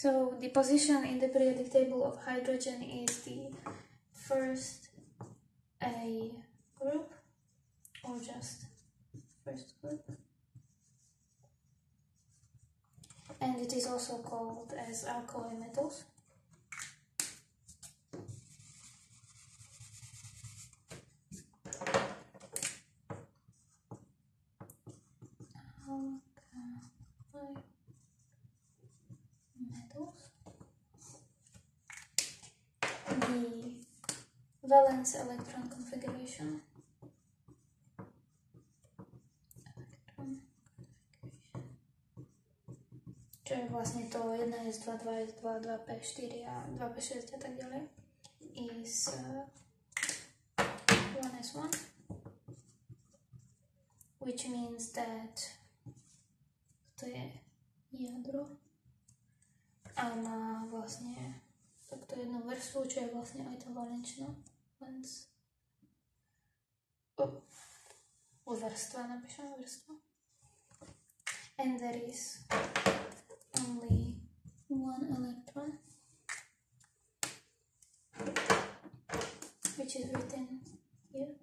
So the position in the periodic table of hydrogen is the first A group, or just first group. And it is also called as alkali metals. The valence electron configuration. Čo je vlastne to 1s2, 2s2, 2p4 a 2p6 a tak ďalej, is 1s1, which means that to je jadro a má vlastne takto jednu vrstvu, čo je vlastne aj tá valenčná vrstva, napíšem vrstva. And there is only one electron, which is written here.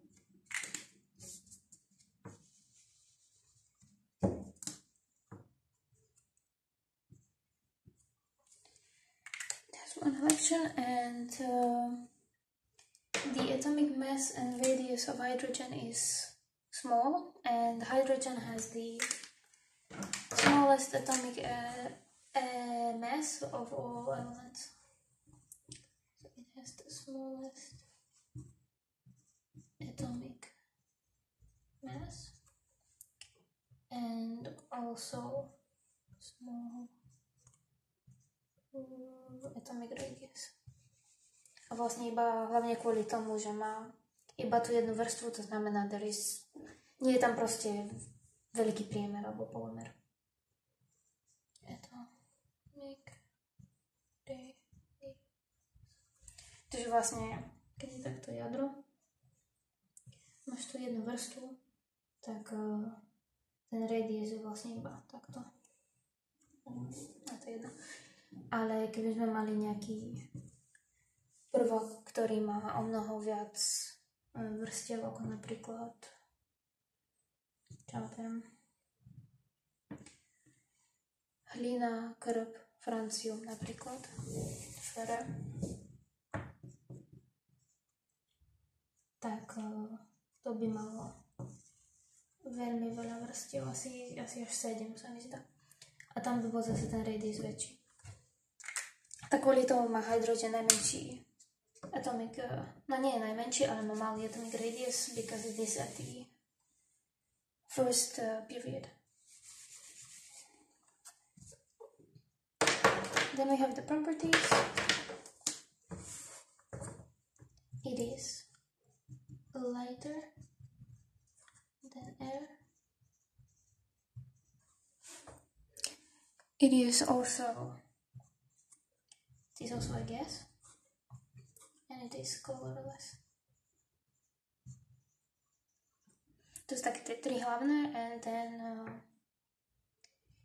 That's one electron, and the atomic mass and radius of hydrogen is small, and hydrogen has the smallest atomic mass of all elements. So it has the smallest atomic mass and also small atomic radius. A vlastne iba hlavne kvôli tomu, že má iba tú jednu vrstvu, to znamená, nie je tam proste veľký priemer alebo polymer. Takže vlastne, keď je takto jadro, máš tu jednu vrstvu, tak ten radius je vlastne iba takto. A to je jedno. Ale keby sme mali nejaký prvok, ktorý má o mnoho viac vrstiev, ako napríklad hlina, krb, francium napríklad, fere, tak to by malo veľmi veľa vrstiev, asi až 7 sa mi zdá. A tam by bol zase ten radius väčší. Tak kvôli tomu má hydrogen najmenší atomic, no nie je najmenší, ale má malý atomic radius, because it is at the first period. Then we have the properties. It is lighter than air. It is also a gas, and it is colorless. To sú také tie tri hlavné, and then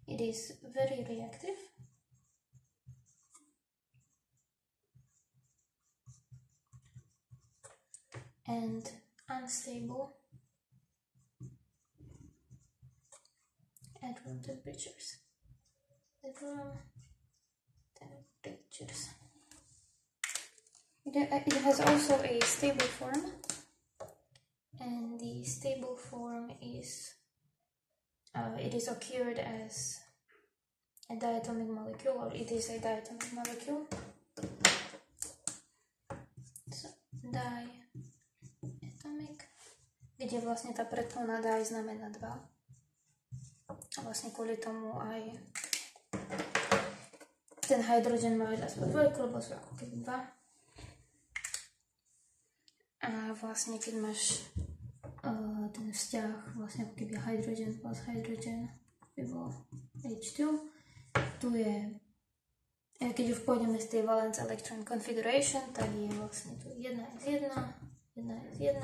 it is very reactive. And unstable at room temperatures. It has also a stable form, and the stable form is it is occurred as a diatomic molecule, or it is a diatomic molecule. So diatomic, kde vlastne tá predposledná daj znamená 2. A vlastne kvôli tomu aj ten hydrogen má vedľa seba 2, lebo sú ako keby 2. A vlastne keď máš ten vzťah vlastne ako keby hydrogen plus hydrogen by bol H2, tu je, keď už pôjdeme z tej valence electron configuration, tak je vlastne tu 1s1, 1s1,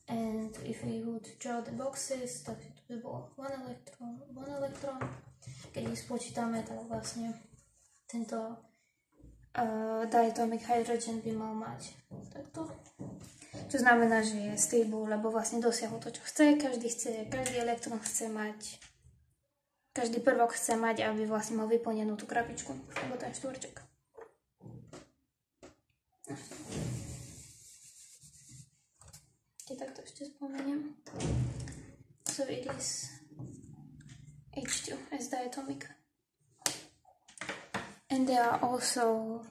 and if we would draw the boxes, tak tu by bolo 1 electron, 1 electron. Keď ich spočítame, tak vlastne tento diatomic hydrogen by mal mať takto. Čo znamená, že je stable, lebo vlastne dosiahol to, čo chce. Každý elektrón chce mať, každý prvok chce mať, aby vlastne mal vyplnenú tú krabičku, alebo ten štvorček. Takto ešte spomeniem. So it is H2 as diatomic. And there are also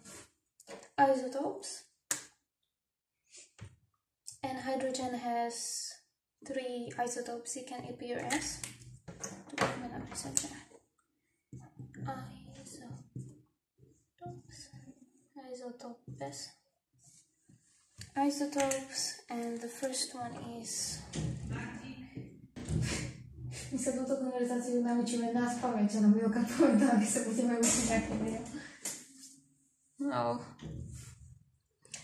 isotopes. And hydrogen has 3 isotopes it can appear as. Isotopes, and the first one is... My sa túto konverzáciu naučíme nás pamäť, čo nám Milka povedala, keď sa budeme učiť nejaké video. No.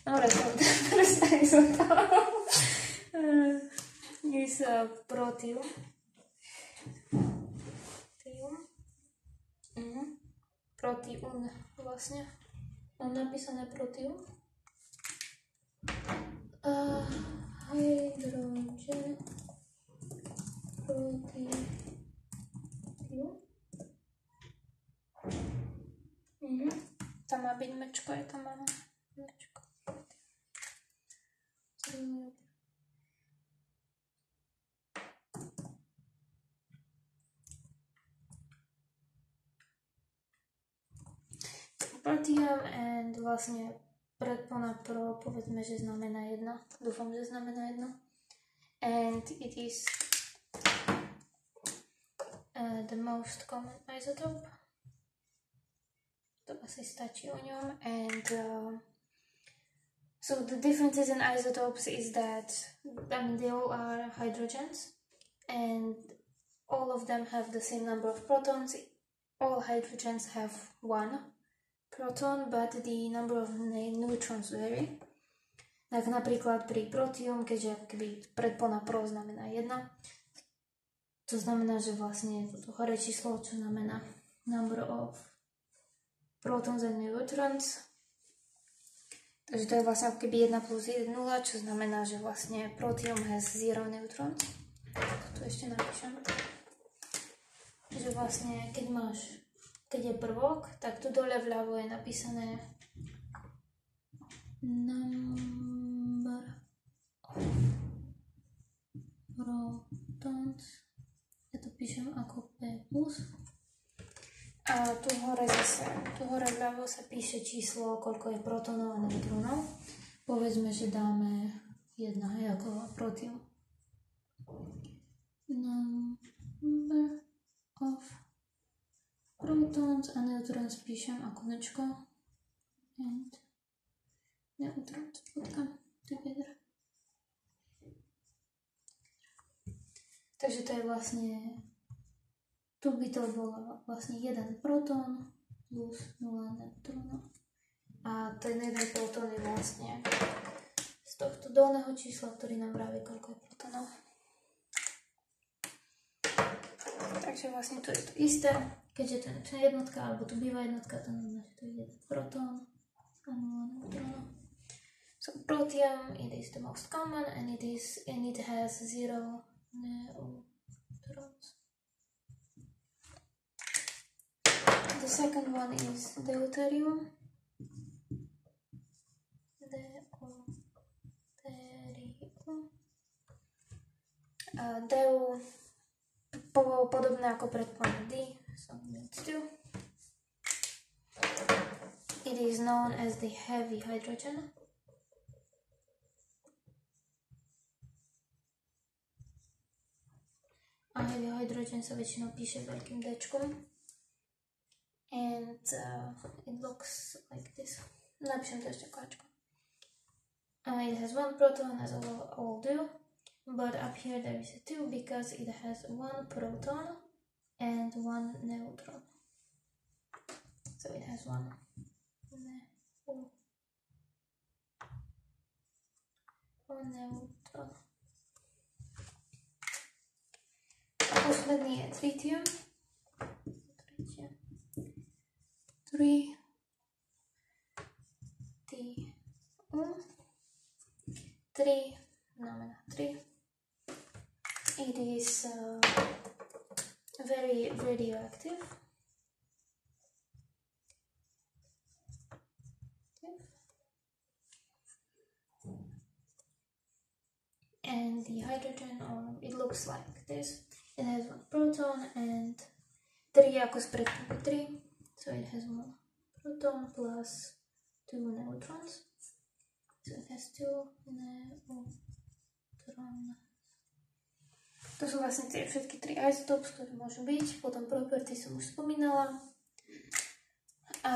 Dobre, so the first isotope is protium. Protium vlastne. Mám napísané protium. Hydrogen protium. Tam má byť mečko, aj tam máme mečko. Protium, and vlastne predpona pro, povedzme, že znamená 1. Dúfam, že znamená 1. And it is the most common isotope. To asi stačí o ňom. And so the differences in isotopes is that, I mean, they all are hydrogens, and all of them have the same number of protons. All hydrogens have 1 proton, but the number of neutrons vary. Tak napríklad pri protium, keďže keby predpona pro znamená 1, to znamená, že vlastne toto hore číslo, čo znamená number of protons and neutrons. Takže to je vlastne ako keby 1 plus 1 0, čo znamená, že vlastne protium has 0 neutrons. To ešte napíšem. Takže vlastne, keď je prvok, tak tu dole vľavo je napísané number of protons. Ja to píšem ako P+. A tu hore vľavo sa píše číslo, koľko je protonov a neutrónov. Povedzme, že dáme 1, ako protium. Number of protons a neutrons píšem ako nečko. And neutrons together. Takže to je vlastne, tu by to bolo vlastne 1 proton plus 0 neutrónov. A ten 1 proton je vlastne z tohto dolného čísla, ktorý nám vraví, koľko je protonov. Takže vlastne to je to isté. Keďže to je jednotka, alebo tu býva jednotka, to znamená, že to je 1 proton a 0 neutrónov. So protium, it is the most common, and it has 0 neutrons. The second one is deuterium. Deu podobné ako predpona D, so let's do. It is known as the heavy hydrogen. A heavy hydrogen sa väčšinou píše veľkým Dčkom. And it looks like this. Napíšem to ešte kváčko. It has 1 proton, as all do. But up here there is a 2 because it has 1 proton and 1 neutron. So it has 1 neutron. A posledný je tritium. 3 it is very radioactive. And the hydrogen, it looks like this. It has one proton and 3 ako spretnú 3, so it has one proton plus 2 neutrons. So it has 2 neutrons. To sú vlastne tie všetky 3 isotopes, ktoré môžu byť. Potom property som už spomínala. A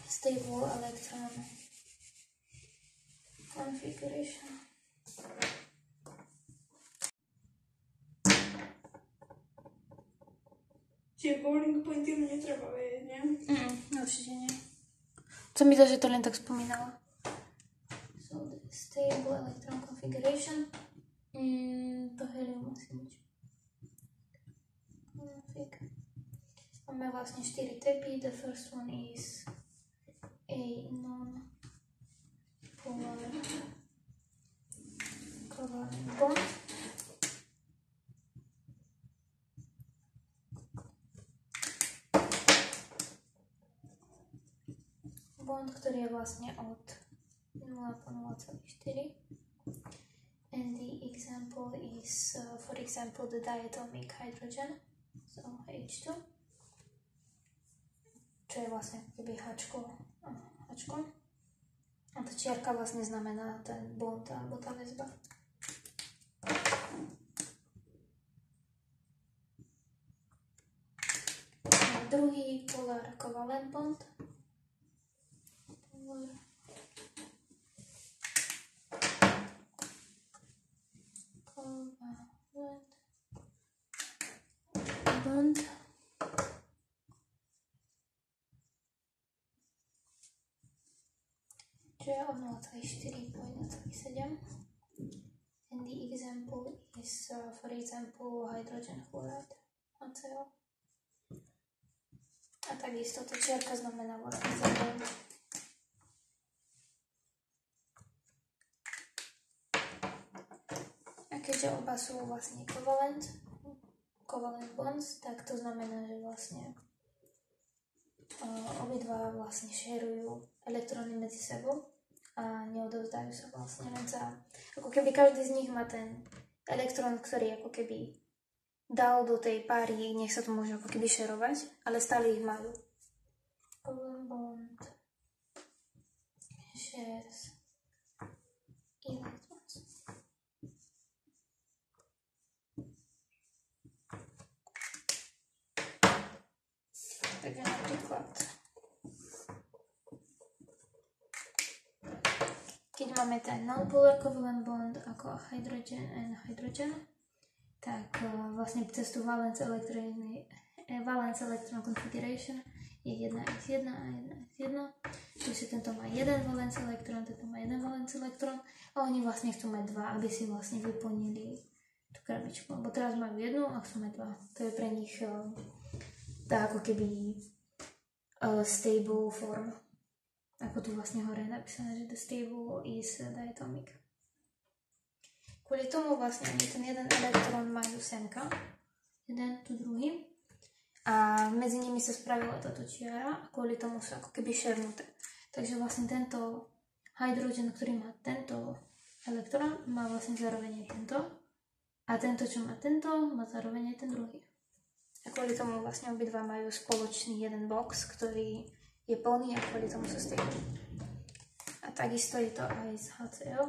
stable electron configuration. Čiže boiling pointy netreba vedieť, nie? Určite nie. Som myslela, že to len tak spomínala. So the stable electron configuration. To helium asi nič. Máme vlastne 4 typy. The first one is a non-polar covalent bond. Bond, ktorý je vlastne od 0 po 0,4. And the example is, for example, the diatomic hydrogen, so H2, čo je vlastne keby Hčko. A tá čiarka vlastne znamená ten bond alebo tá väzba. A druhý polar covalent bond. Bond. Čo je o 0,4 po 1,7. And the example is, for example, hydrogen chloride, HCl. A takisto tá čiarka znamená vlastne za bond. A keďže oba sú vlastne covalent bonds, tak to znamená, že vlastne obidva vlastne šerujú elektróny medzi sebou a neodovzdajú sa vlastne len sa, ako keby každý z nich má ten elektrón, ktorý ako keby dal do tej páry, nech sa to môže ako keby šerovať, ale stále ich majú. Covalent bond shares electrons. Takže napríklad, keď máme ten non-polar covalent bond ako hydrogen and hydrogen, tak vlastne cez tú valence electron configuration je 1s1 a 1s1. Čiže tento má jeden valence elektron, tento má jeden valence elektron a oni vlastne chcú mať dva, aby si vlastne vyplnili tú krabičku. Lebo teraz majú jednu a chcú mať dva. To je pre nich tá ako keby stable form. Ako tu vlastne hore je napísané, že the stable is diatomic. Kvôli tomu vlastne oni ten jeden elektrón majú semka. Jeden, tu druhý. A medzi nimi sa spravila táto čiara a kvôli tomu sú ako keby šernuté. Takže vlastne tento hydrogen, ktorý má tento elektrón, má vlastne zároveň aj tento. A tento, čo má tento, má zároveň aj ten druhý. A kvôli tomu vlastne obidva majú spoločný jeden box, ktorý je plný a kvôli tomu sa stejný. A takisto je to aj z HCl.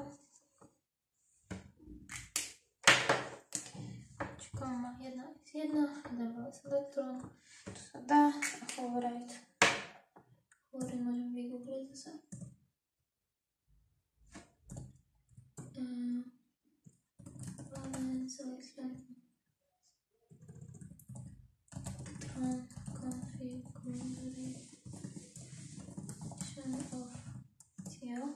Čko má 1s1, jeden valence elektrón, to sa dá a chloride. Chloride môžem vygoogliť zase. Valence elektron configuration of Cl.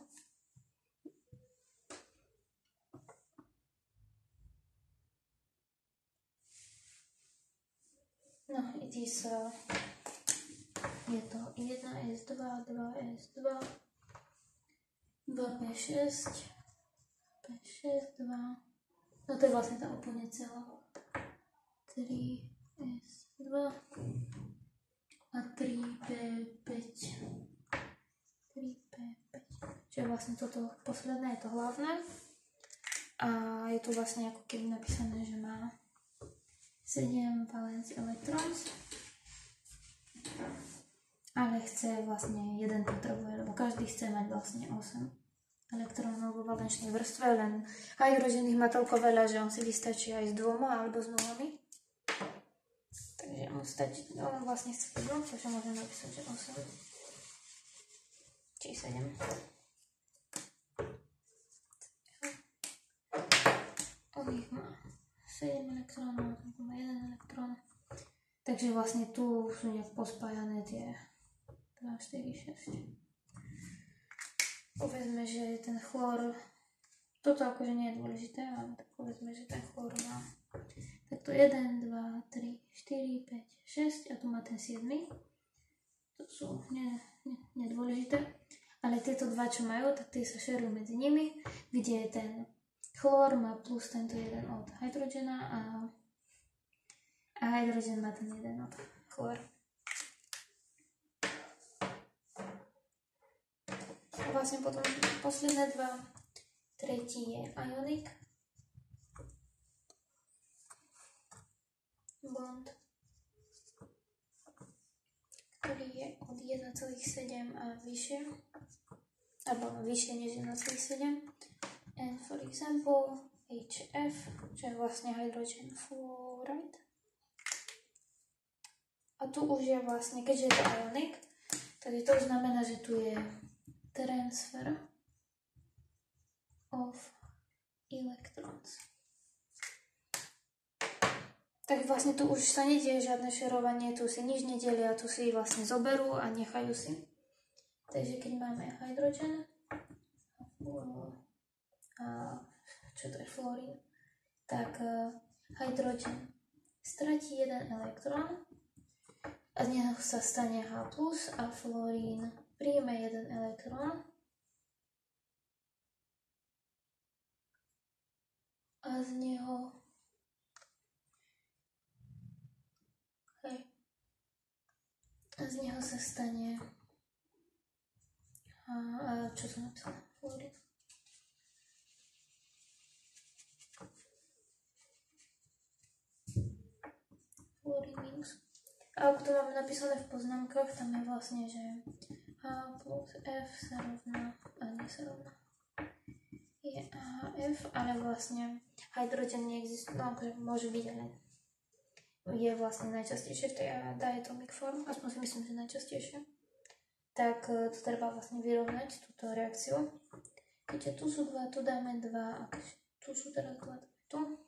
No, it is, je to 1s2, 2s2, 2p6, p6, 2, No to je vlastne tá úplne celá. 3S2 a 3P5. 3P5. Čiže vlastne toto posledné je to hlavné. A je tu vlastne ako keby napísané, že má 7 valence electrons. Ale chce vlastne jeden potrebuje, lebo každý chce mať vlastne 8 elektrónov vo valenčnej vrstve, len hydrogen ich má toľko veľa, že on si vystačí aj s 2 alebo s 0. Takže mu stačí, on vlastne chce 2, takže môžeme napísať, že 8 či 7. On ich má 7 elektrónov, on má 1 elektrón. Takže vlastne tu sú nejak pospájané tie 2, 4, 6. Povedzme, že ten chlór, toto akože nie je dôležité, ale tak povedzme, že ten chlór má takto 1, 2, 3, 4, 5, 6 a tu má ten 7. To sú nedôležité. Ale tieto dva, čo majú, tak tie sa šerujú medzi nimi, kde ten chlór má plus tento jeden od hydrogena a hydrogen má ten jeden od chlór. A vlastne potom posledné dva, tretí je ionic bond, ktorý je od 1,7 a vyššie, alebo vyššie než 1,7. And for example, HF, čo je vlastne hydrogen fluoride. A tu už je vlastne, keďže je to ionic, takže to znamená, že tu je transfer of electrons. Tak vlastne tu už sa nedieje žiadne šerovanie, tu si nič nedelia, tu si vlastne zoberú a nechajú si. Takže keď máme hydrogen a čo to je fluorín, tak hydrogen stratí jeden elektrón a z neho sa stane H+, a fluorín príjme jeden elektrón a z neho sa stane čo som napísala? Fluorín. Fluorín minus. A ako to máme napísané v poznámkach, tam je vlastne, že H plus F sa rovná, a nie sa rovná, je HF, ale vlastne hydrogen neexistuje, no akože môže byť, ale je vlastne najčastejšie v tej diatomic form, aspoň si myslím, že najčastejšie. Tak to treba vlastne vyrovnať, túto reakciu. Keďže tu sú 2, tu dáme 2, a tu sú teraz 2, tu.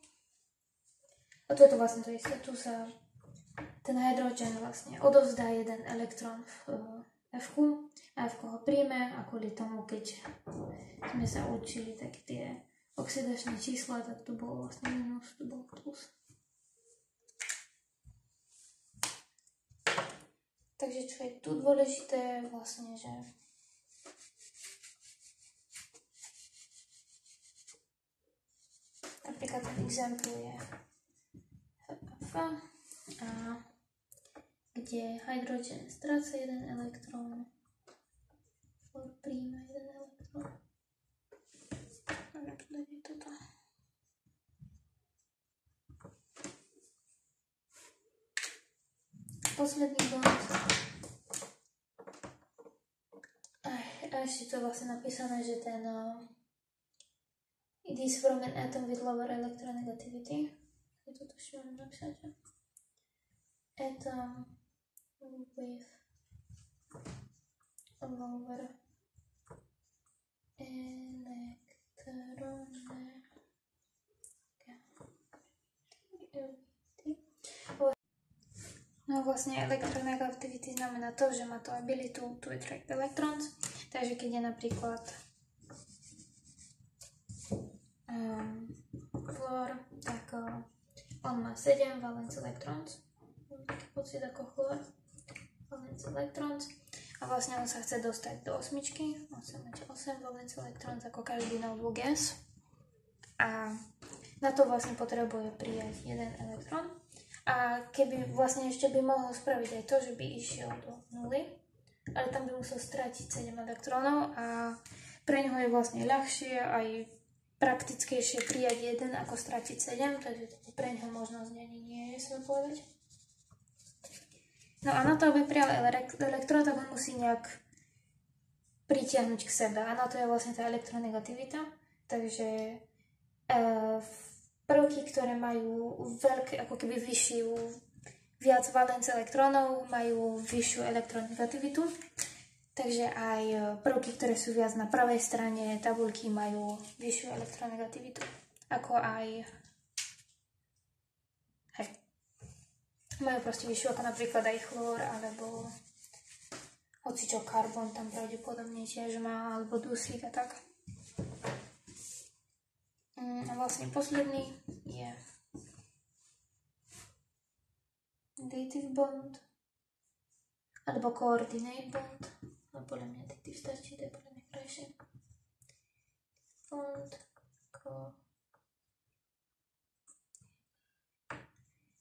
A tu je to vlastne to isté, tu sa ten hydrogen vlastne odovzdá jeden elektrón v F-ku a F-ko ho príjme a kvôli tomu, keď sme sa učili také tie oxidačné čísla, tak tu bolo vlastne minus, tu bolo plus. Takže čo je tu dôležité vlastne, že napríklad ten example je F, a kde hydrogen stráca jeden elektrón, fluor príjme jeden elektrón. A napríklad je toto. Posledný bod. A ešte to vlastne napísané, že ten it is from an atom with lower electronegativity. Je to ešte mám napísať, že atom with lower electronegativity. No vlastne electronegativity znamená to, že má to ability to attract electrons. Takže keď je napríklad fluor, tak on má 7 valence electrons. Taký pocit ako chlor. Valence electrons. A vlastne on sa chce dostať do osmičky. On chce mať 8 valence electrons ako každý noble gas. A na to vlastne potrebuje prijať jeden elektrón. A keby vlastne ešte by mohol spraviť aj to, že by išiel do nuly, ale tam by musel stratiť 7 elektrónov a pre neho je vlastne ľahšie aj praktickejšie prijať jeden ako stratiť 7, takže pre neho možnosť ani nie je, sa povedať. No a na to, aby prijal elektrón, tak on musí nejak pritiahnuť k sebe. A na to je vlastne tá elektronegativita. Takže prvky, ktoré majú ako keby viac valence elektrónov, majú vyššiu elektronegativitu. Takže aj prvky, ktoré sú viac na pravej strane tabuľky, majú vyššiu elektronegativitu. Ako aj majú proste vyššiu, ako napríklad aj chlór, alebo hocičo karbon tam pravdepodobne tiež má, alebo dusík a tak. A vlastne posledný je dative bond, alebo coordinate bond. No podľa mňa dative stačí, to je podľa mňa krajšie. Bond,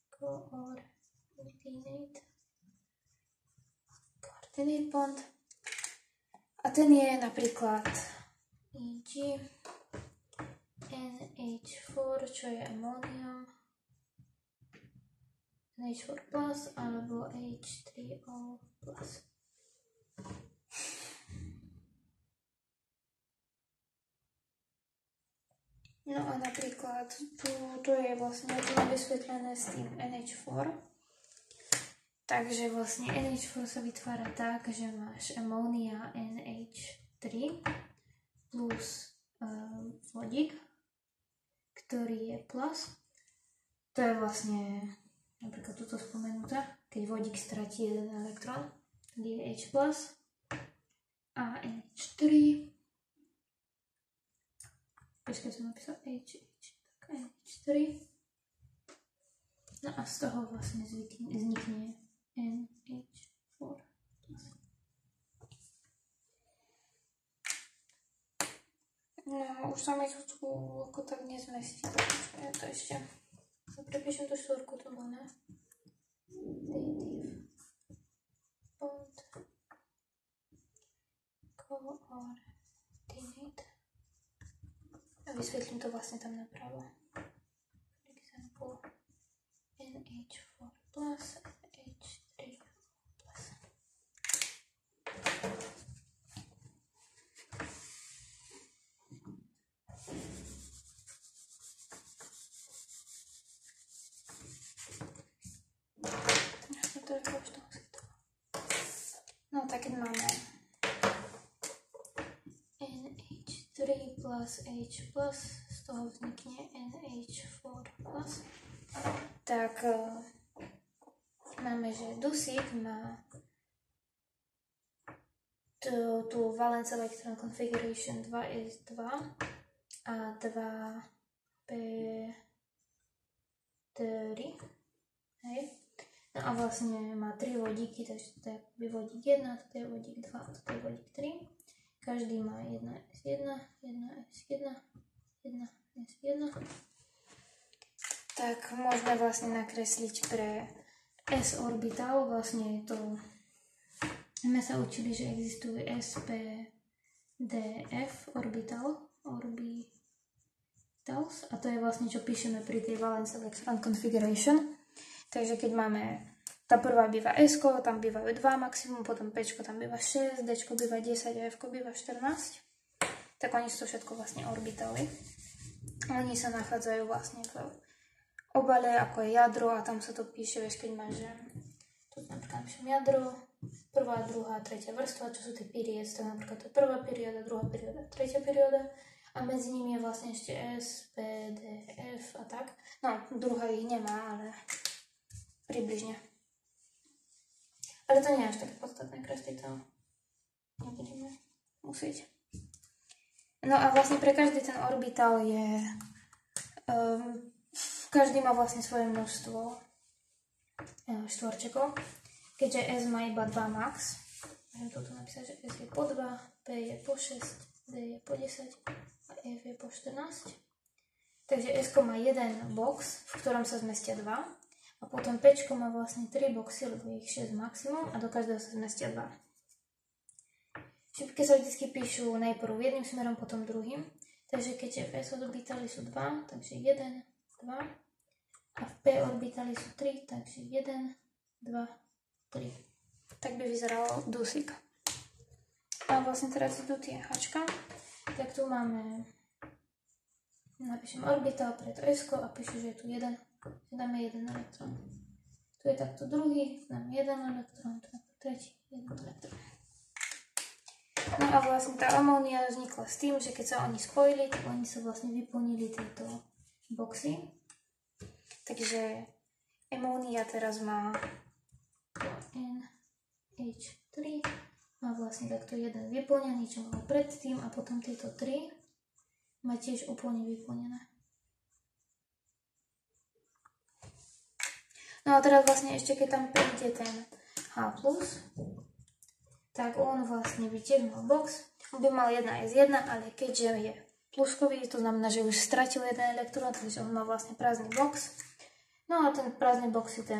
coordinate bond. A ten je napríklad EG NH4, čo je amonium, NH4+, alebo H3O+. No a napríklad tu je vlastne vysvetlené s tým NH4. Takže vlastne NH4 sa vytvára tak, že máš amónia NH3 plus vodík, ktorý je plus. To je vlastne napríklad tuto spomenuté, keď vodík stratí jeden elektrón, tak je H+, a NH3. Počkaj, som napísal H, tak NH3. No a z toho vlastne vznikne NH4+. No, už sa mi to tu ako tak nezmestí. Ja to ešte prepíšem tú štvorku, to má, ne? Dative bond coordinate. A vysvetlím to vlastne tam napravo. For example, NH4+, H3+. No tak keď máme NH3 plus H+, z toho vznikne NH4+, tak máme, že dusík má tú valence electron configuration 2s2 a 2p3. Hej. No a vlastne má 3 vodíky, takže to je vodík 1, toto je vodík 2 a toto je vodík 3. Každý má 1s1, 1s1, 1s1. Tak môžeme vlastne nakresliť pre s orbital, vlastne to sme sa učili, že existuje SPDF orbitals a to je vlastne čo píšeme pri tej valence electron configuration. Takže keď máme, tá prvá býva S, tam bývajú 2 maximum, potom P tam býva 6, D býva 10 a F býva 14. Tak oni sú to všetko vlastne orbitaly. Oni sa nachádzajú vlastne v obale, ako je jadro a tam sa to píše, vieš, keď máš, že tu napríklad píšem jadro, prvá, druhá, tretia vrstva, čo sú tie periods, tak napríklad to je prvá perióda, druhá perióda, tretia perióda a medzi nimi je vlastne ešte S, P, D, F a tak. No, druhá ich nemá, ale približne. Ale to nie je až také podstatné, kresliť to nebudeme musieť. No a vlastne pre každý ten orbital je každý má vlastne svoje množstvo štvorčekov. Keďže S má iba 2 max, môžem toto napísať, že S je po 2, P je po 6, D je po 10 a F je po 14. Takže S má jeden box, v ktorom sa zmestia 2. A potom P má vlastne 3 boxy, lebo je ich 6 maximum a do každého sa zmestia 2. Šipky sa vždy píšu najprv jedným smerom, potom druhým. Takže keďže v S orbitáli sú 2, takže 1, 2. A v P orbitáli sú 3, takže 1, 2, 3. Tak by vyzeralo dusík. A vlastne teraz idú tie Hčka. Tak tu máme, napíšem orbitál pred S a píšu, že je tu 1. Dáme 1 elektrón. Tu je takto druhý, dáme 1 elektrón, tu je tretí, 1 elektrón. No a vlastne tá amónia vznikla s tým, že keď sa oni spojili, tak oni sa vlastne vyplnili tieto boxy. Takže amónia teraz má NH3, má vlastne takto jeden vyplnený, čo mal predtým, a potom tieto 3 má tiež úplne vyplnené. No a teraz vlastne ešte keď tam príde ten H+, tak on vlastne by tiež mal box. On by mal 1s1, ale keďže je pluskový, to znamená, že už stratil jeden elektrón, takže on má vlastne prázdny box. No a ten prázdny box si tá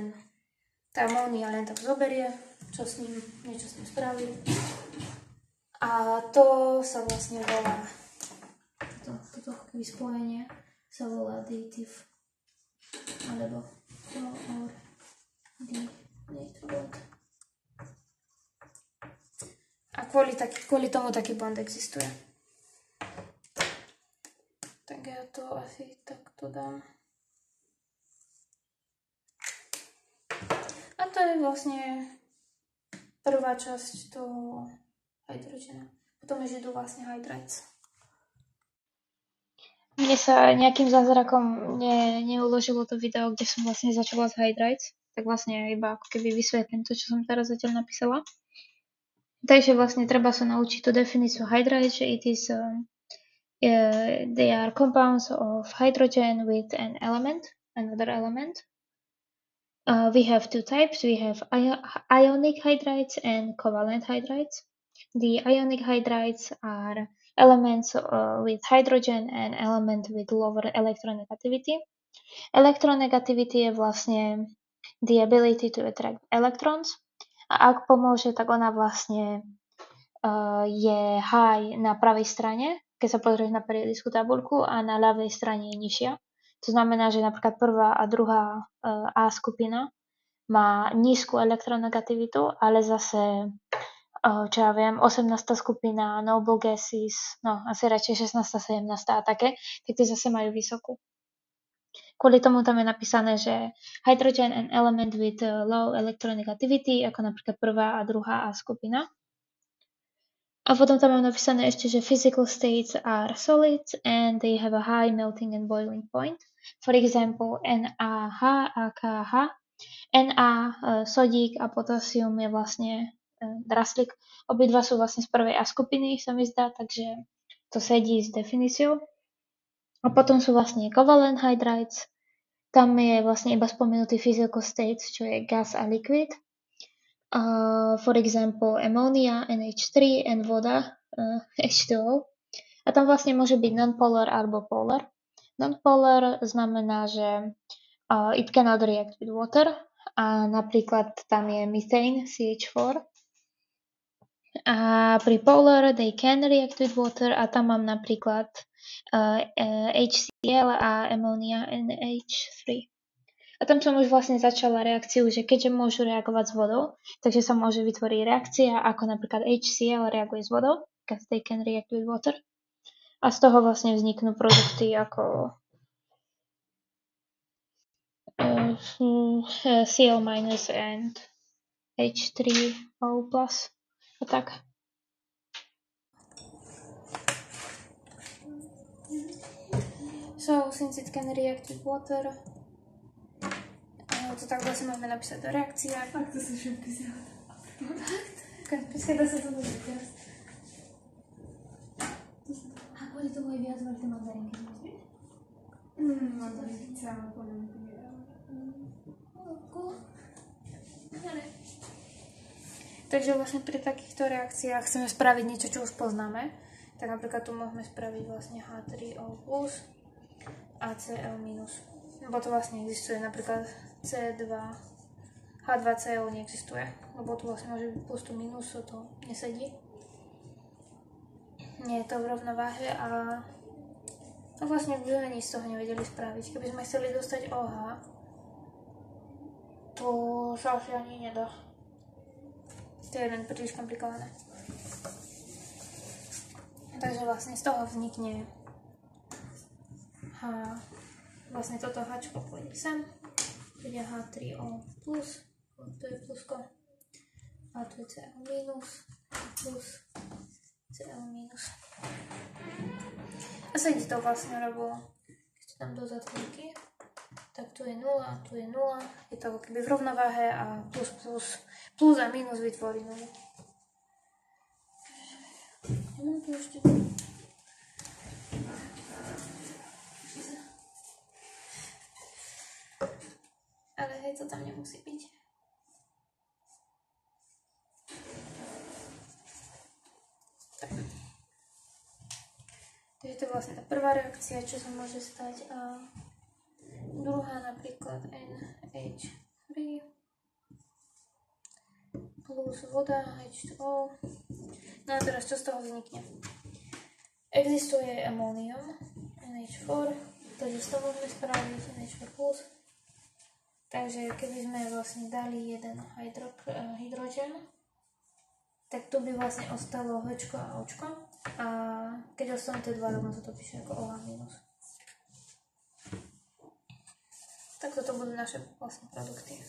amónia len tak zoberie, niečo s ním spraví. A to sa vlastne volá, toto spojenie sa volá dative, alebo denature. A kvôli tomu taký bond existuje. Tak ja to asi takto dám. A to je vlastne prvá časť toho hydrogena. Potom už idú vlastne hydrides. Mne sa nejakým zázrakom neuložilo to video, kde som vlastne začala s hydrides. Tak vlastne iba ako keby vysvetlím to, čo som teraz zatiaľ napísala. Takže vlastne treba sa naučiť tú definíciu hydrides, že it is they are compounds of hydrogen with another element. We have two types. We have ionic hydrides and covalent hydrides. The ionic hydrides are elements with hydrogen and element with lower electronegativity. Electronegativity je vlastne the ability to attract electrons. A ak pomôže, tak ona vlastne je high na pravej strane, keď sa pozrieš na periodickú tabuľku, a na ľavej strane je nižšia. To znamená, že napríklad prvá a druhá A skupina má nízku elektronegativitu, ale zase, čo ja viem, 18. skupina noble gases, no asi radšej 16., 17. a také, tak tie zase majú vysokú. Kvôli tomu tam je napísané, že hydrogen and element with low electronegativity, ako napríklad prvá a druhá A skupina. A potom tam mám napísané ešte, že physical states are solids and they have a high melting and boiling point. For example, NaH, AKH. Na, sodík a potásium je vlastne draslík. Obidva sú vlastne z prvej A skupiny, sa mi zdá, takže to sedí s definíciou. A potom sú vlastne covalent hydrides. Tam je vlastne iba spomenutý physical states, čo je gas a liquid. For example, ammonia, NH3 and voda, H2O. A tam vlastne môže byť non-polar alebo polar. Non-polar znamená, že it cannot react with water. A napríklad tam je methane, CH4. A pri polar they can react with water, a tam mám napríklad HCl a ammonia, NH3. A tam som už vlastne začala reakciu, že keďže môžu reagovať s vodou, takže sa môže vytvoriť reakcia, ako napríklad HCl reaguje s vodou, because they can react with water. A z toho vlastne vzniknú produkty ako Cl- and H3O+, a tak. So, since it can react with water, to tak vlastne máme napísať do reakcie. Fakt, to sa šupky zjela. Fakt? Počkaj, dá sa to dozrieť teraz. A kvôli tomu aj viac veľké mandarinky zmysliť? Mandarinky celá podľa mňa nedáva. Takže vlastne pri takýchto reakciách chceme spraviť niečo, čo už poznáme. Tak napríklad tu môžeme spraviť vlastne H3O+. ACl-. Lebo to vlastne existuje, napríklad C2, H2CL neexistuje, lebo to vlastne môže byť plus to minus, to nesedí. Nie je to v rovnováhe a vlastne by sme nič z toho nevedeli spraviť. Keby sme chceli dostať OH, to sa asi ani nedá. To je len príliš komplikované. Takže vlastne z toho vznikne H, vlastne toto Hčko pôjde sem, bude H3O+, tu je plusko, a tu je Cl-, plus Cl-. A sedí to vlastne, lebo keď tam do zatvorky, tak tu je 0, tu je 0, je to keby v rovnováhe a plus a minus vytvorí 0. Nemám tu ešte ale hej, to tam nemusí byť. Tak. Takže to je vlastne tá prvá reakcia, čo sa môže stať. A druhá napríklad NH3 plus voda H2O. No a teraz čo z toho vznikne? Existuje amónium NH4, takže z toho môžeme spraviť NH4+. Takže keby sme vlastne dali jeden hydrogen, tak tu by vlastne ostalo Hčko a Očko. A keď ostanú tie dva, rovno sa to píše ako OH-. Tak toto budú naše vlastne produkty.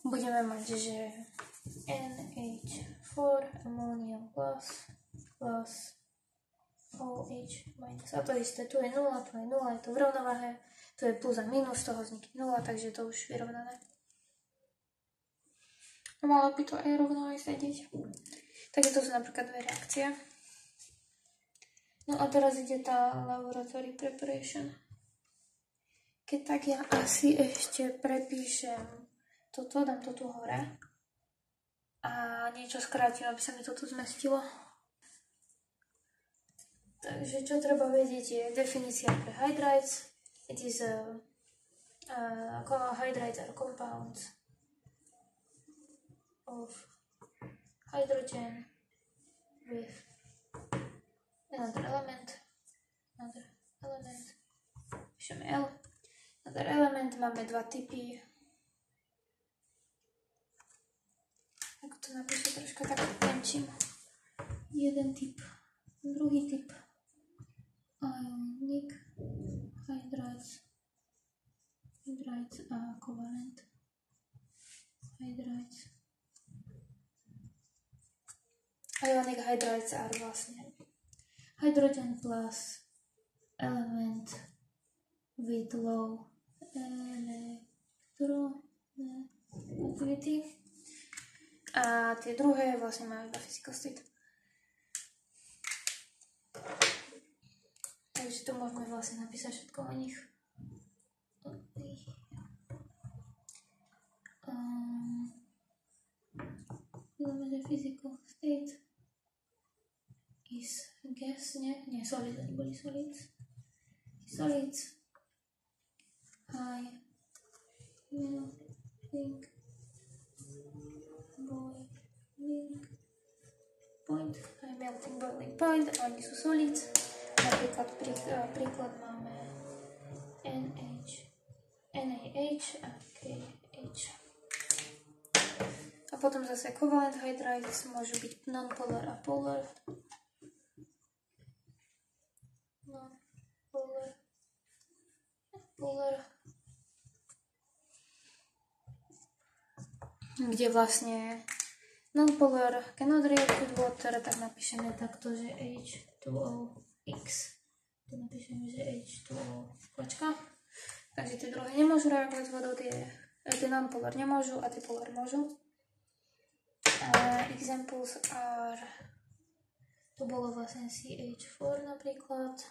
Budeme mať, že NH4 ammonium plus OH minus. A to isté, tu je 0, tu je 0, je to v rovnováhe. Tu je plus a minus, z toho vznikne 0, takže to už vyrovnané. Malo by to aj rovno aj sedieť. Takže to sú napríklad dve reakcie. No a teraz ide tá laboratory preparation. Keď tak ja asi ešte prepíšem toto, dám to tu hore. A niečo skrátim, aby sa mi toto zmestilo. Takže čo treba vedieť je definícia pre hydrides. It is hydrides are compounds of hydrogen with another element. Píšeme L. Another element, máme dva typy. Ako to napíše troška tak menším. Jeden typ, druhý typ. Ionic hydrides a covalent hydrides. Ionic hydrides are vlastne hydrogen plus element with low electronegativity. A tie druhé vlastne majú iba physical state. Takže tu môžeme vlastne napísať všetko o nich. The physical state is gas, nie solid, neboli solids. Solids, high melting boiling point, a oni sú solids. Napríklad príklad máme NaH a KH. A potom zase covalent hydrides môžu byť non-polar a polar. Kde vlastne non-polar cannot react with water, tak napíšeme takto, že H2OX. Tu napíšeme, že H2O počka. Takže tie druhé nemôžu reagovať s vodou, tie non-polar nemôžu a tie polar môžu. Examples are, tu bolo vlastne CH4 napríklad,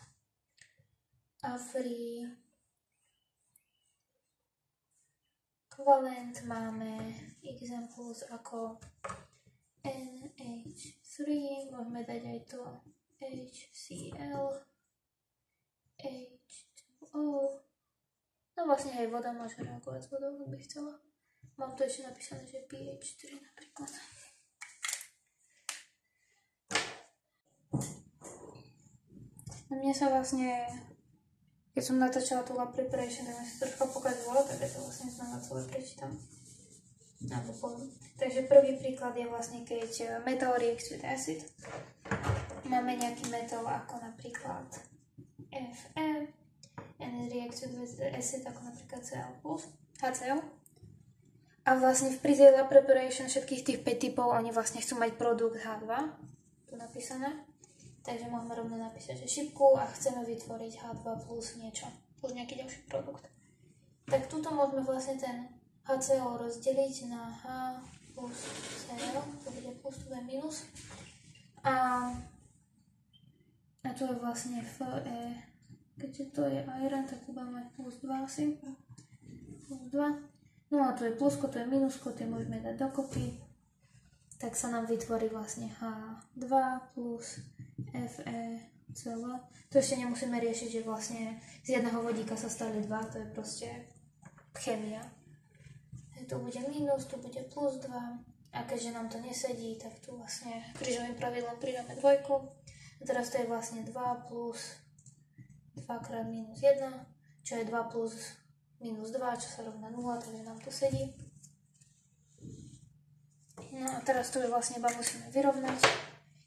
a free covalent máme examples ako NH3, môžeme dať aj to HCl, H2O. No vlastne aj voda môže reagovať s vodou, ak by chcela. Mám to ešte napísané, že pH 3 napríklad. Mne sa vlastne, keď som natáčala tú lab preparation, tak mi sa troška pokazilo, tak ja to vlastne znova celé prečítam. Takže prvý príklad je vlastne, keď metal reacts with acid. Máme nejaký metal ako napríklad Fe, and it reacts with acid ako napríklad HCl. A vlastne v pri lab preparation všetkých tých 5 typov oni vlastne chcú mať produkt H2, tu napísané. Takže môžeme rovno napísať, že šipku a chceme vytvoriť H2 plus niečo, plus nejaký ďalší produkt. Tak tuto môžeme vlastne ten HCl rozdeliť na H plus Cl, to bude plus, to bude minus. A to je vlastne Fe, keďže to je iron, tak to budeme mať plus 2 asi. Plus 2. No a to je plusko, to je minusko, tie môžeme dať dokopy. Tak sa nám vytvorí vlastne H2 plus FeCl. To ešte nemusíme riešiť, že vlastne z jedného vodíka sa stali dva, to je proste chémia. Tu bude minus, tu bude plus 2 a keďže nám to nesedí, tak tu vlastne krížovým pravidlom pridáme dvojku. A teraz to je vlastne 2 plus 2 krát minus 1, čo je 2 plus minus 2, čo sa rovná 0, takže nám to sedí. No a teraz tu je vlastne iba musíme vyrovnať,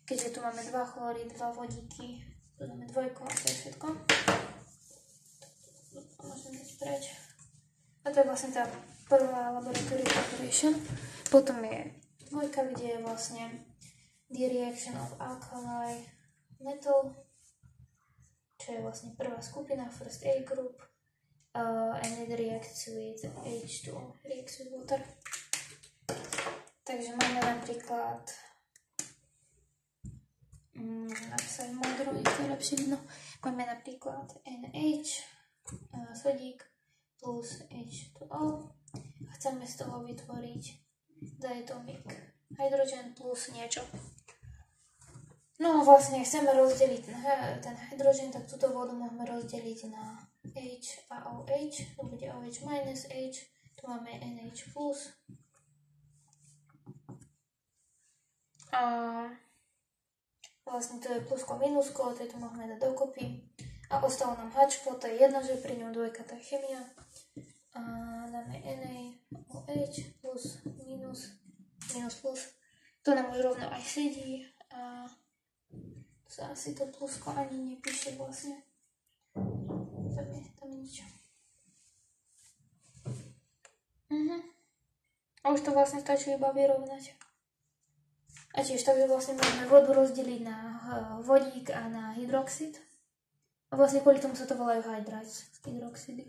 keďže tu máme 2 chlory, 2 vodíky, tu dáme dvojku a to je všetko. Môžem dať preč. A to je vlastne tá prvá laboratory preparation. Potom je dvojka, kde je vlastne the reaction of alkali metal, čo je vlastne prvá skupina, first A group, and it reacts with H2O, reacts with water. Takže máme napríklad, môžem napísať modro, je to lepšie vidno. Máme napríklad NH, sodík, plus H2O. Chceme z toho vytvoriť diatomic hydrogen plus niečo. No vlastne chceme rozdeliť ten hydrogen, tak túto vodu môžeme rozdeliť na H a OH. Tu bude OH minus H, tu máme NH plus. A vlastne to je plusko minusko, to tu môžeme dať dokopy. A ostalo nám Hčko, to je jedno, že pri ňom dvojka, tá chemia. A dáme NaOH plus minus, minus plus. To nám už rovno aj sedí. A tu sa asi to plusko ani nepíše vlastne. Tam je nič. A už to vlastne stačí iba vyrovnať. A tiež takže vlastne môžeme vodu rozdeliť na vodík a na hydroxid. A vlastne kvôli tomu sa to volajú hydrides, hydroxidy.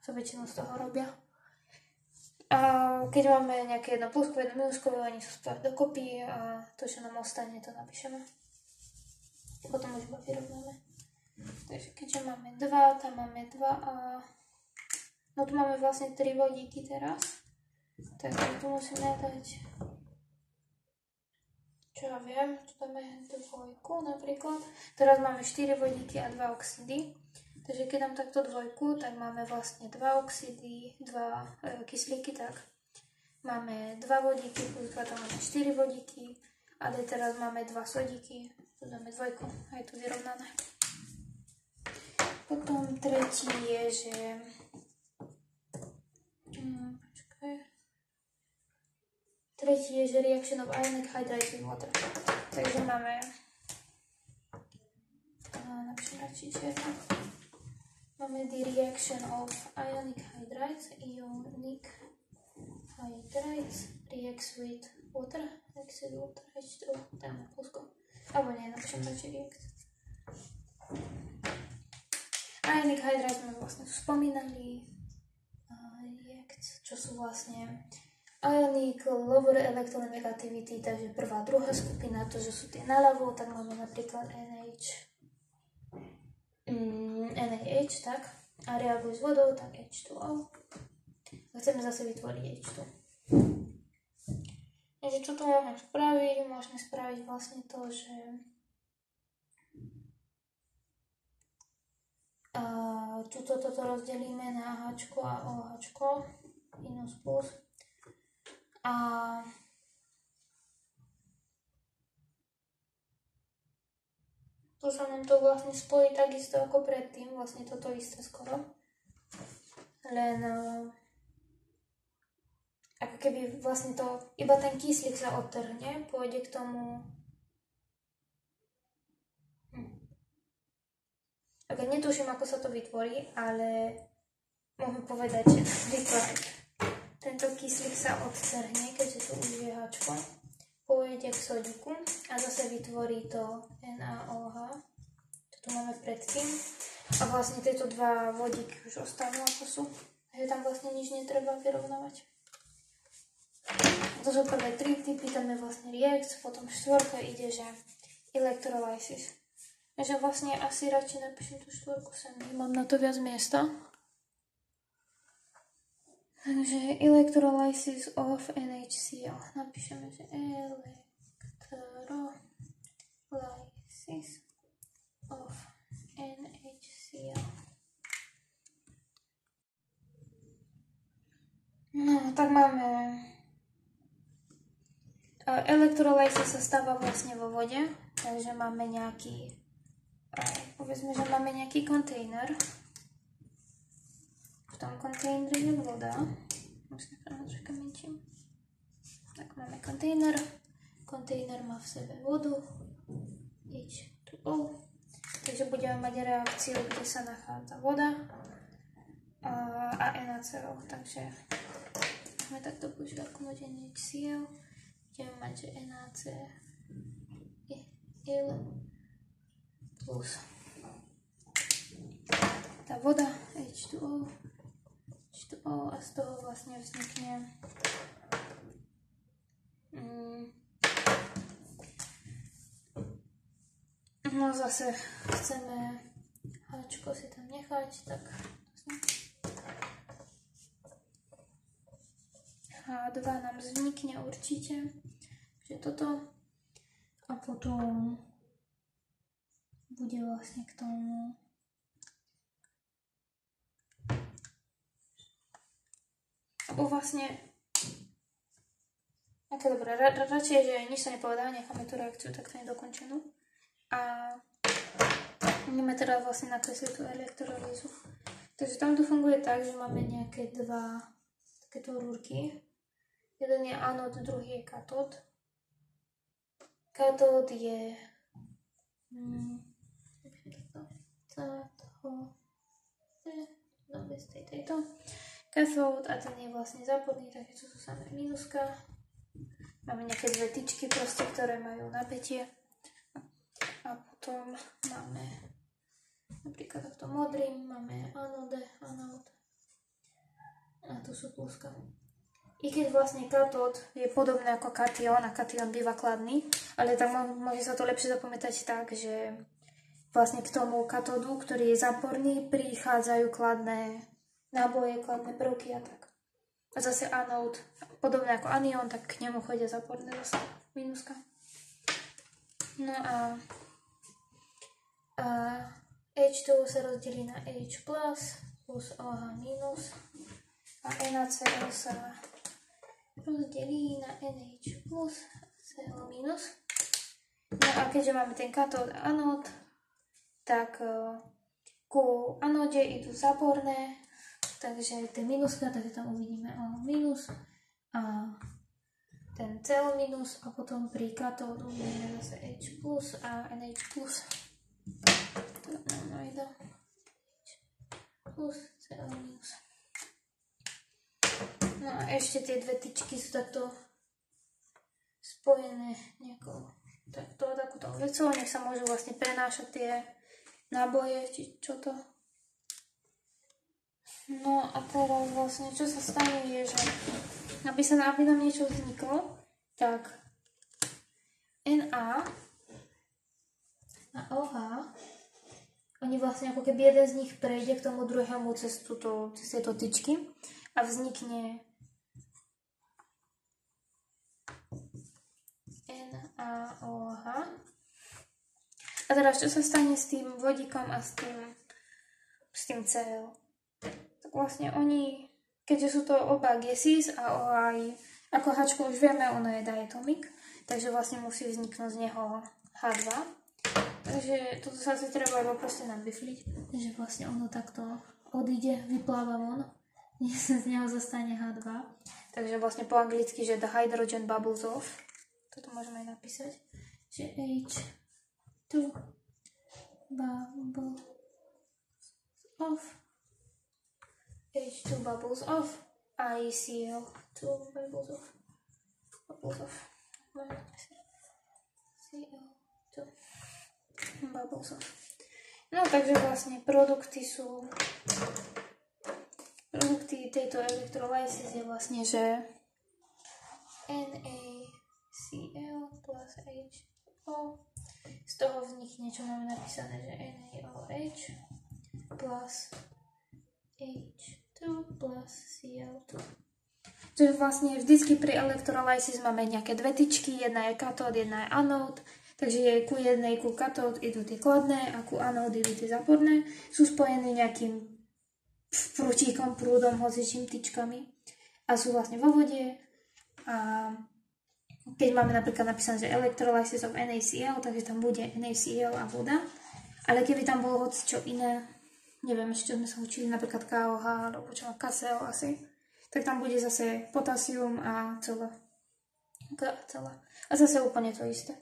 Sa väčšinou z toho robia. A keď máme nejaké jedno plusko, jedno minusko, oni sú spáť dokopy a to, čo nám ostane, to napíšeme. Potom už iba vyrovnáme. Takže keďže máme 2, tam máme 2 a... No tu máme vlastne 3 vodíky teraz. Takže tu musíme dať... Čo ja viem, tu dáme dvojku napríklad. Teraz máme 4 vodíky a 2 oxidy. Takže keď dám takto dvojku, tak máme vlastne 2 oxidy, 2 kyslíky, tak máme 2 vodíky, plus 2, tam máme 4 vodíky. A teraz máme 2 sodíky, tu dáme dvojku a je tu vyrovnané. Potom tretí je, že... Tretí je, že reaction of ionic hydrides with water. Takže máme... Napíšem radšej čierno. Máme the reaction of ionic hydrides. Ionic hydrides reacts with water. Reacts with water. H2O. Dáme plusko. Alebo nie, napíšem radšej react. Ionic hydrides sme vlastne spomínali. React, čo sú vlastne... Ionic lower electronegativity, takže prvá, druhá skupina, to, že sú tie naľavo, tak máme napríklad NaH, tak? A reaguje s vodou, tak H2O. A chceme zase vytvoriť H2. Takže čo tu môžeme spraviť? Môžeme spraviť vlastne to, že Tuto toto rozdelíme na H a OH, minus plus. A tu sa nám to vlastne spojí takisto ako predtým, vlastne toto isté skoro. Len ako keby vlastne to, iba ten kyslík sa odtrhne, pôjde k tomu. Okay, netuším, ako sa to vytvorí, ale môžem povedať, že napríklad tento kyslík sa odtrhne, keďže tu už je H, pôjde k sodiku a zase vytvorí to NaOH. To tu máme predtým. A vlastne tieto dva vodíky už ostanú ako sú. Takže tam vlastne nič netreba vyrovnávať. To sú prvé 3 typy, tam je vlastne react, potom 4 ide, že electrolysis. Takže vlastne asi radšej napíšem tú 4 sem, mám na to viac miesta. Takže electrolysis of NaCl. Napíšeme, že electrolysis of NaCl. No, tak máme. Electrolysis sa stáva vlastne vo vode, takže máme nejaký, povedzme, že máme nejaký kontejner. V tom kontejneri je voda. Musím troška menším. Tak máme kontejner. Kontejner má v sebe vodu. H2O. Takže budeme mať reakciu, kde sa nachádza voda a NaCl. Takže máme takto požiadknúť NaCl. Budeme mať, že NaCl plus tá voda H2O a z toho vlastne vznikne no zase chceme Hčko si tam nechať, tak H2 nám vznikne určite, že toto a potom bude vlastne k tomu alebo vlastne aké dobré, radšej, že nič sa nepovedá, necháme tú reakciu takto nedokončenú a ideme teda vlastne nakresliť tú elektrolýzu. Takže tam to funguje tak, že máme nejaké dva takéto rúrky. Jeden je anód, druhý je katód. Katód je bez tejto. Katód a ten je vlastne záporný, takže to sú samé minuska. Máme nejaké dve tyčky proste, ktoré majú napätie. A potom máme napríklad takto modrým, máme anód. A tu sú pluska. I keď vlastne katód je podobné ako kation a kation býva kladný, ale tak môže sa to lepšie zapamätať tak, že vlastne k tomu katódu, ktorý je záporný, prichádzajú kladné náboje, kladné prvky a tak. A zase anód, podobné ako anion, tak k nemu chodia záporné zase minuska. No a H2 sa rozdelí na H plus OH minus a NaCl sa rozdelí na NH plus Cl minus. No a keďže máme ten katód a anód, tak ku anóde idú záporné, takže ten minuska, takže tam uvidíme OH minus a ten Cl minus a potom pri katódu uvidíme zase H plus a NH plus. Tak nám najde H plus Cl minus. No a ešte tie dve tyčky sú takto spojené nejakou takúto vecou, nech sa môžu vlastne prenášať tie náboje, či čo to. No a teraz vlastne, čo sa stane je, že aby nám niečo vzniklo, tak Na a OH, oni vlastne ako keby jeden z nich prejde k tomu druhému cez tieto tyčky a vznikne NaOH. A teraz čo sa stane s tým vodíkom a s tým s tým Cl. Tak vlastne oni, keďže sú to oba gases a aj ako Hčko už vieme, ono je diatomic, takže vlastne musí vzniknúť z neho H2. Takže toto sa asi treba iba proste nabifliť, že vlastne ono takto odíde, vypláva von, z neho zostane H2. Takže vlastne po anglicky, že the hydrogen bubbles off. Toto môžeme aj napísať, že H2 bubbles off. H2 bubbles off. ICl2 bubbles off. Bubbles off. Cl2 bubbles off. No takže vlastne produkty tejto elektrolýzy je vlastne, že NaCl plus H2O. Z toho vznikne, čo máme napísané, že NaOH plus H2 plus Cl2. Čiže vlastne vždycky pri elektrolýze máme nejaké dve tyčky, jedna je katód, jedna je anód. Takže je ku jednej, ku katód idú tie kladné a ku anód idú tie záporné. Sú spojené nejakým prútikom, prúdom, hocičím tyčkami. A sú vlastne vo vode. A keď máme napríklad napísané, že electrolysis of NaCl, takže tam bude NaCl a voda. Ale keby tam bolo hocičo iné, neviem ešte, čo sme sa učili, napríklad KOH, alebo čo má KCl asi, tak tam bude zase potásium a celé. A zase úplne to isté.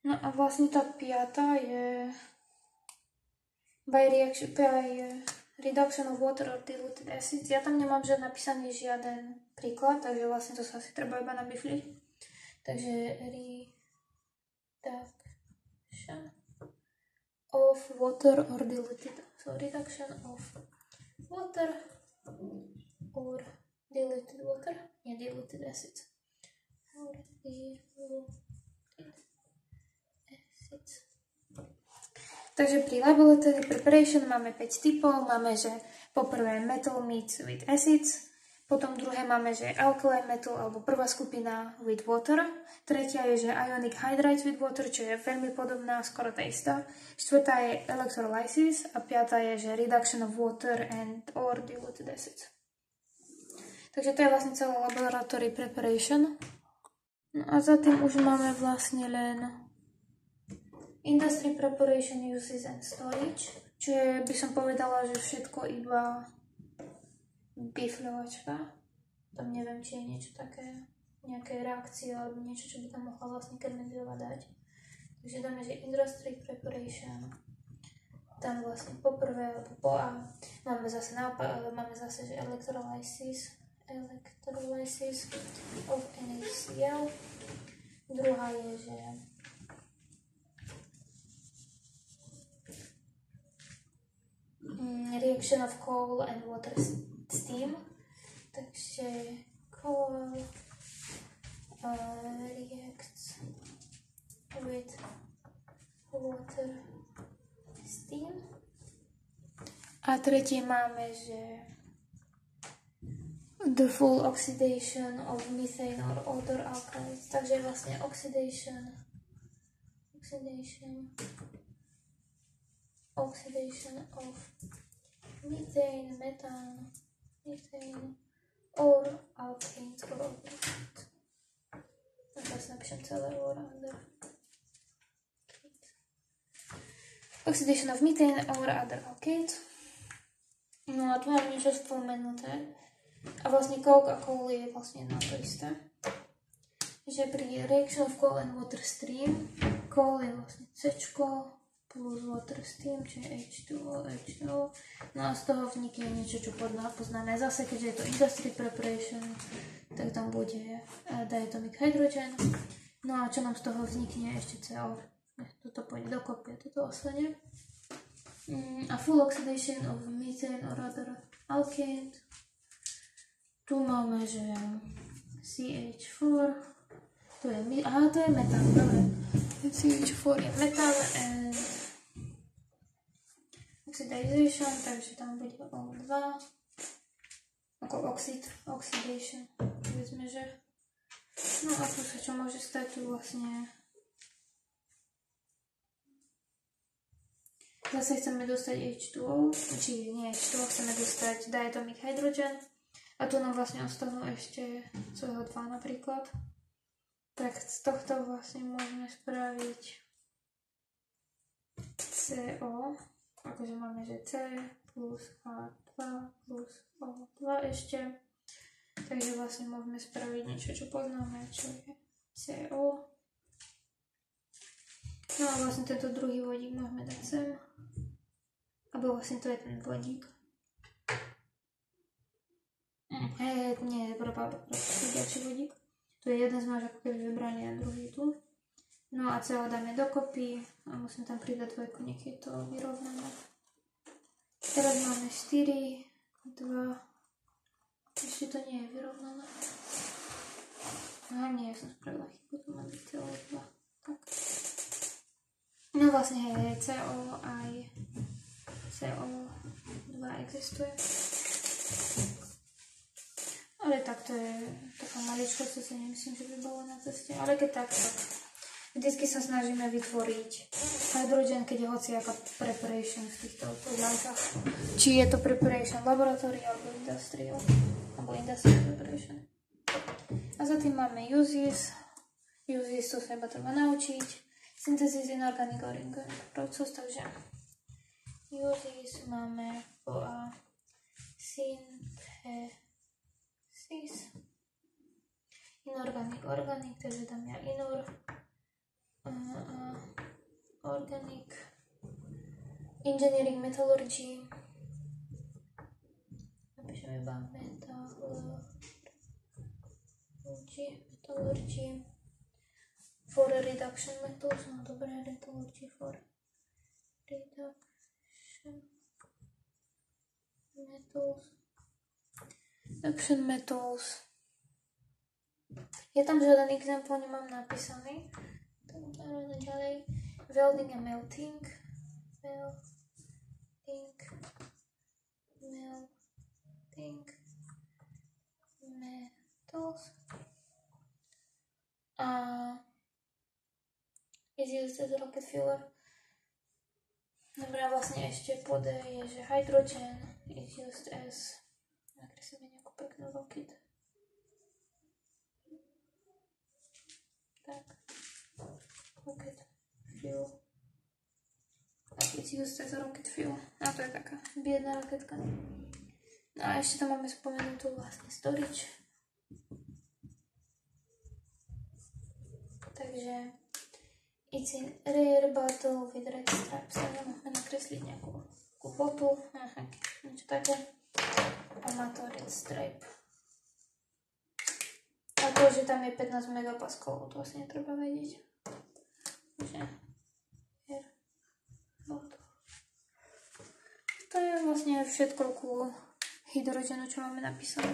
No a vlastne tá piata je by reduction of water or diluted acids. Ja tam nemám napísaný žiaden príklad, takže vlastne to sa asi treba iba nabifliť. Takže reduction of water or diluted. So reduction of water or diluted water. Nie diluted acids. Or diluted acids. Takže pri laboratory preparation máme 5 typov. Máme, že poprvé metal meets with acids, potom druhé máme, že alkali metal alebo prvá skupina with water, tretia je, že ionic hydrides with water, čo je veľmi podobná, skoro tá istá. Štvrtá je electrolysis a piatá je, že reduction of water and or diluted acids. Takže to je vlastne celá laboratory preparation. No a za tým už máme vlastne len industry preparation uses and storage, čiže by som povedala, že všetko iba bifľovačka. Tam neviem, či je niečo také, nejaké reakcie alebo niečo, čo by tam mohla vlastne Kermenzová dať. Takže dáme, že industry preparation. Tam vlastne poprvé, alebo po A máme zase naopak, máme zase, že electrolysis of NaCl. Druhá je, že reaction of coal and water steam. Takže coal reacts with water steam. A tretie máme, že the full oxidation of methane or other alkalis. Takže vlastne oxidation of methane, methane or alkanes or other. Teraz napíšem celé or other. Oxidation of methane or other alkanes. No a tu mám niečo spomenuté. A vlastne coke a coal je vlastne na to isté. Že pri reaction of coal and water stream, coal je vlastne C plus water steam, čiže H2O, H2O. No a z toho vznikne niečo, čo poznáme. Zase, keďže je to industry preparation, tak tam bude diatomic hydrogen. No a čo nám z toho vznikne? Ešte CO. Toto pôjde dokopy, toto ostane. A full oxidation of methane or other alkane. Tu máme, že CH4, to je metán, dobre. CH4 je metán and oxidization, takže tam bude O2, ako oxidation, povedzme, že. No a tu sa čo môže stať, tu vlastne Zase chceme dostať H2O, či nie H2O, chceme dostať diatomic hydrogen. A tu nám vlastne ostanú ešte CO2 napríklad. Tak z tohto vlastne môžeme spraviť CO, akože máme, že C plus H2 plus O2 ešte. Takže vlastne môžeme spraviť niečo, čo poznáme, čo je CO. No a vlastne tento druhý vodík môžeme dať sem. Abo vlastne to je ten vodík. Nie, ďalší vodík. Tu je jeden z máš ako keby vybraný a druhý tu. No a CO dáme dokopy a musím tam pridať dvojku, nech je to vyrovnané. Teraz máme 4, 2, ešte to nie je vyrovnané. Aha, nie, ja som spravila chybu, tu má byť CO2. Tak. No vlastne hej, CO aj CO2 existuje. Ale tak to je taká maličkosť, to si nemyslím, že by bolo na ceste. Ale keď tak, tak vždycky sa snažíme vytvoriť hydrogen, keď je hociaká preparation v týchto podmienkach. Či je to preparation laboratory alebo industrial. Alebo industrial preparation. A za tým máme uses. Uses, to sa iba treba naučiť. Synthesis inorganic organic process, takže uses máme po A synthesis inorganic organic, takže tam ja inor organic engineering metallurgy, napíšeme iba metallurgy for reduction metals, no dobré, metallurgy for reduction metals. Ja tam žiaden example nemám napísaný. Tak dáme ďalej. Welding a melting. Melting metals. A is used as rocket fuel. Dobre, vlastne ešte pod je, že hydrogen is used as, nakreslíme nejakú peknú rocket. Tak, rocket fuel. Tak, it's used as rocket fuel. A to je taká biedná raketka. No a ešte tam máme spomenutú vlastne storage. Takže it's in rare bottle with red stripes. Takže môžeme nakresliť nejakú botu, niečo také. A má to red stripe. A to, že tam je 15 megapascalov, to vlastne netreba vedieť. Takže rare bottle. To je vlastne všetko ku hydrogenu, čo máme napísané.